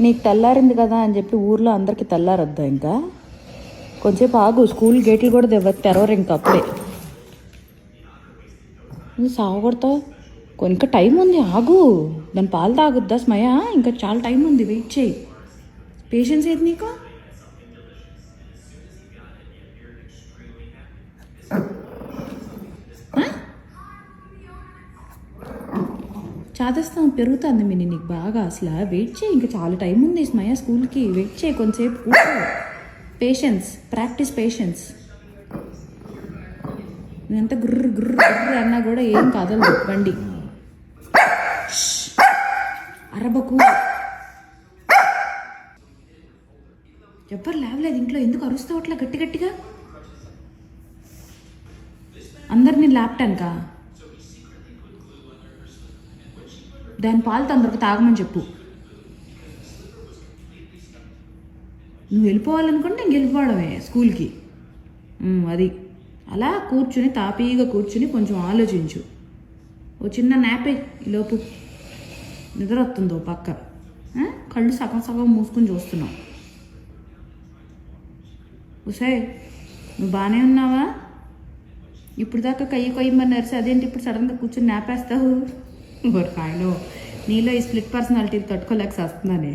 నీకు తెల్లారింది కదా అని చెప్పి ఊర్లో అందరికీ తెల్లారొద్దా ఇంకా? కొంచెంసేపు ఆగు, స్కూల్ గేట్లు కూడా తెరవరు ఇంకా అప్పుడే. నువ్వు సాగొడతావు. ఇంకా టైం ఉంది, ఆగు. దాని పాలు తాగొద్దా స్మయ? ఇంకా చాలా టైం ఉంది, వెయిట్ చేయి. పేషెన్స్ ఏది నీకు? చాదస్తాం పెరుగుతుంది మిని నీకు బాగా. అసలు వెయిట్ చేయి, ఇంకా చాలా టైం ఉంది స్మయ స్కూల్కి. వెయిట్ చేయి కొంచెంసేపు, కూర్చో. Patience, practice patience. నువ్వెంత గుర్రు గుర్రు గుర్రు అన్నా కూడా ఏం కదలదు బండి. అరబకు. ఎవ్వరు లేవలేదు ఇంట్లో, ఎందుకు అరుస్తావు అట్లా గట్టి గట్టిగా? అందరినీ ల్యాప్టాన్కా? దాని పాలు తొందరగా తాగమని చెప్పు. నువ్వు వెళ్ళిపోవాలనుకుంటే ఇంక వెళ్ళిపోవడమే స్కూల్కి. అది అలా కూర్చుని తాపీగా కూర్చుని కొంచెం ఆలోచించు. ఓ చిన్న నాపే ఈలోపు నిద్ర వస్తుందో పక్క. కళ్ళు సగం సగం మూసుకొని చూస్తున్నావు. ఉసే నువ్వు బాగానే ఉన్నావా? ఇప్పుడు దాకా కయ్యి కొయ్యమని నరిసి అదేంటి ఇప్పుడు సడన్గా కూర్చొని నాపేస్తావు? కాయలో నీలో ఈ స్ప్లిట్ పర్సనాలిటీ తట్టుకోలేక వస్తున్నానే.